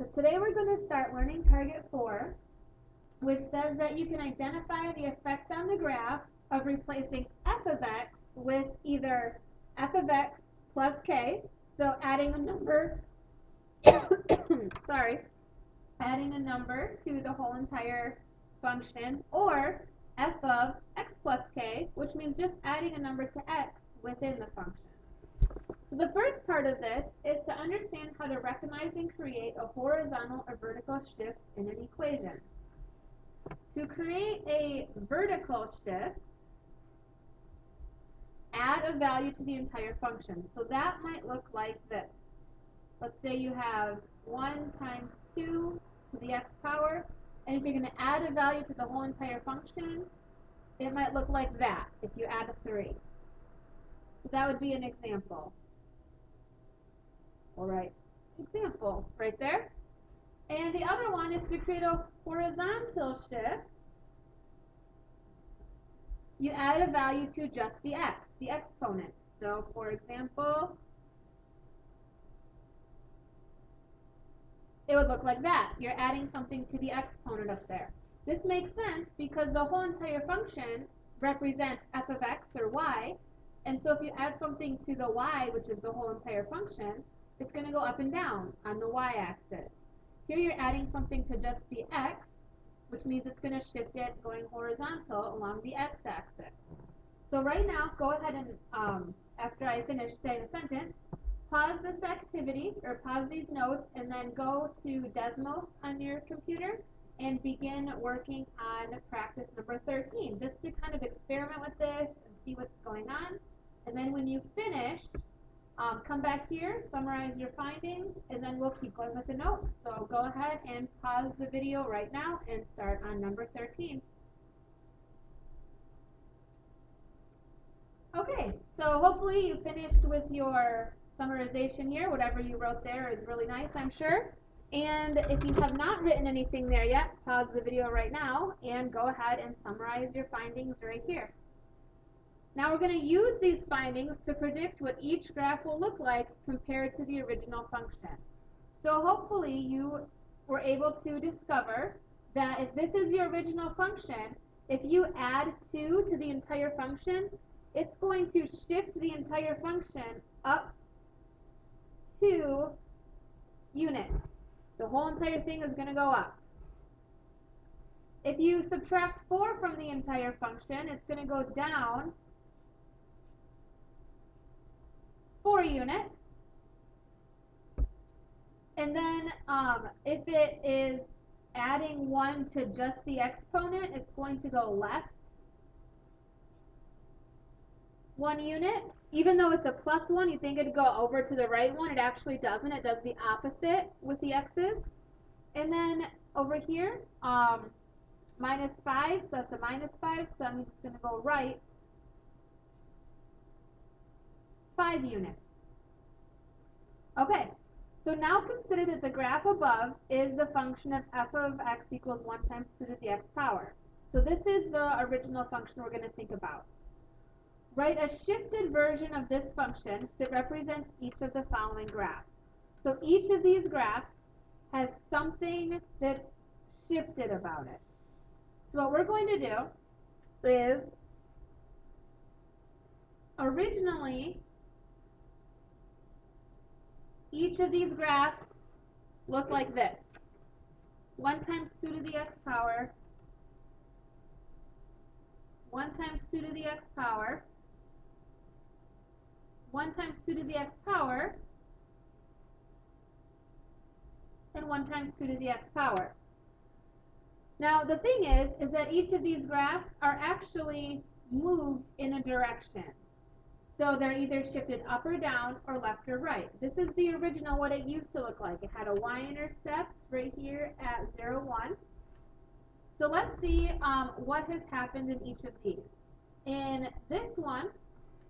So today we're going to start learning target 4, which says that you can identify the effect on the graph of replacing f of x with either f of x plus k, so adding a number, sorry, adding a number to the whole entire function, or f of x plus k, which means just adding a number to x within the function. So the first part of this is to understand how to recognize and create a horizontal or vertical shift in an equation. To create a vertical shift, add a value to the entire function. So that might look like this. Let's say you have 1 times 2 to the x power, and if you're going to add a value to the whole entire function, it might look like that if you add a 3. So that would be an example. All right, example right there. And the other one is to create a horizontal shift. You add a value to just the exponent. So for example, it would look like that. You're adding something to the exponent up there. This makes sense because the whole entire function represents f of x or y, and so if you add something to the y, which is the whole entire function, it's going to go up and down on the y-axis. Here you're adding something to just the x, which means it's going to shift it going horizontal along the x-axis. So right now, go ahead and, after I finish saying a sentence, pause this activity, or pause these notes, and then go to Desmos on your computer and begin working on practice number 13, just to kind of experiment with this and see what's going on. And then when you finish, come back here, summarize your findings, and then we'll keep going with the notes. So go ahead and pause the video right now and start on number 13. Okay, so hopefully you finished with your summarization here. Whatever you wrote there is really nice, I'm sure. And if you have not written anything there yet, pause the video right now and go ahead and summarize your findings right here. Now we're going to use these findings to predict what each graph will look like compared to the original function. So hopefully you were able to discover that if this is your original function, if you add 2 to the entire function, it's going to shift the entire function up 2 units. The whole entire thing is going to go up. If you subtract 4 from the entire function, it's going to go down 4 units. And then if it is adding 1 to just the exponent, it's going to go left 1 unit. Even though it's a plus 1, you think it'd go over to the right one. It actually doesn't. It does the opposite with the x's. And then over here, minus 5, so that's a minus 5, so that means it's going to go right 5 units. Okay, so now consider that the graph above is the function of f of x equals 1 times 2 to the x power. So this is the original function we're going to think about. Write a shifted version of this function that represents each of the following graphs. So each of these graphs has something that's shifted about it. So what we're going to do is, originally, each of these graphs look like this. 1 times 2 to the x power, 1 times 2 to the x power, 1 times 2 to the x power, and 1 times 2 to the x power. Now the thing is that each of these graphs are actually moved in a direction. So they're either shifted up or down or left or right. This is the original what it used to look like. It had a y-intercept right here at 0, 1. So let's see what has happened in each of these. In this one,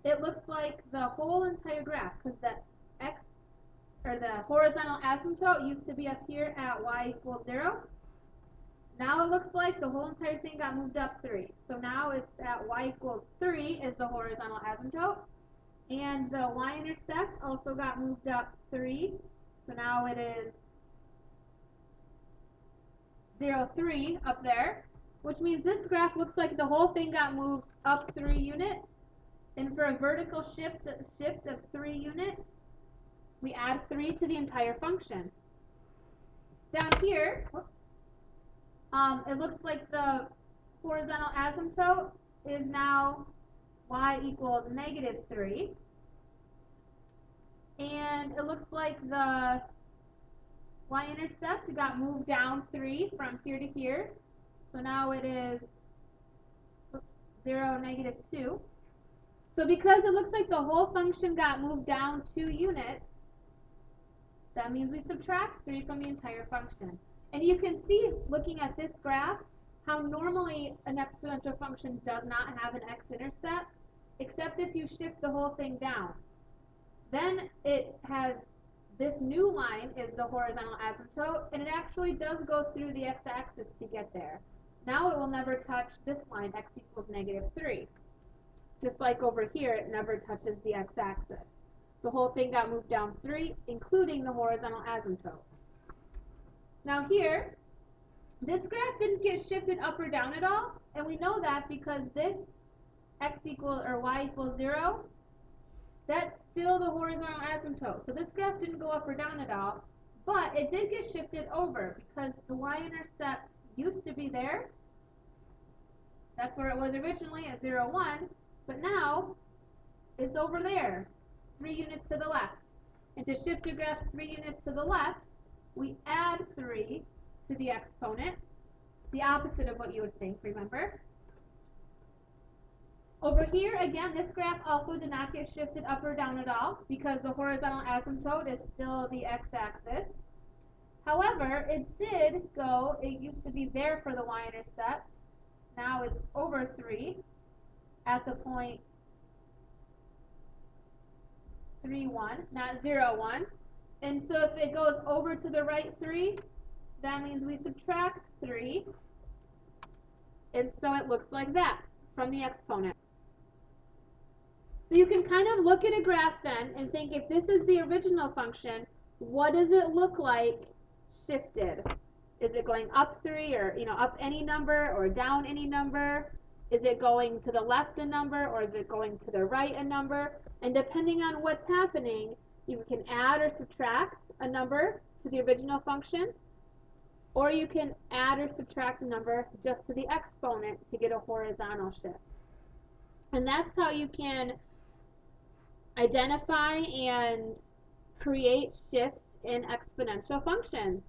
it looks like the whole entire graph, because the x, or the horizontal asymptote, used to be up here at y equals 0. Now it looks like the whole entire thing got moved up 3. So now it's at y equals 3 is the horizontal asymptote. And the y-intercept also got moved up 3. So now it is 0.03 up there, which means this graph looks like the whole thing got moved up 3 units. And for a vertical shift of 3 units, we add 3 to the entire function. Down here, it looks like the horizontal asymptote is now y equals -3. And it looks like the y-intercept got moved down 3 from here to here. So now it is 0, -2. So because it looks like the whole function got moved down 2 units, that means we subtract 3 from the entire function. And you can see, looking at this graph, how normally an exponential function does not have an x-intercept, except if you shift the whole thing down. Then it has, this new line is the horizontal asymptote, and it actually does go through the x-axis to get there. Now it will never touch this line, x equals -3. Just like over here, it never touches the x-axis. The whole thing got moved down 3, including the horizontal asymptote. Now here, this graph didn't get shifted up or down at all, and we know that because this y equals 0, that's still the horizontal asymptote. So this graph didn't go up or down at all, but it did get shifted over because the y-intercept used to be there. That's where it was originally at 0, 1, but now it's over there, 3 units to the left. And to shift your graph 3 units to the left, we add 3 to the exponent, the opposite of what you would think, remember? Over here, again, this graph also did not get shifted up or down at all because the horizontal asymptote is still the x-axis. However, it used to be there for the y-intercept. Now it's over 3 at the point 3, 1, not 0, 1. And so if it goes over to the right 3, that means we subtract 3. And so it looks like that from the exponent. So you can kind of look at a graph then and think, if this is the original function, what does it look like shifted? Is it going up 3 or up any number or down any number? Is it going to the left a number or is it going to the right a number? And depending on what's happening, you can add or subtract a number to the original function, or you can add or subtract a number just to the exponent to get a horizontal shift. And that's how you can identify and create shifts in exponential functions.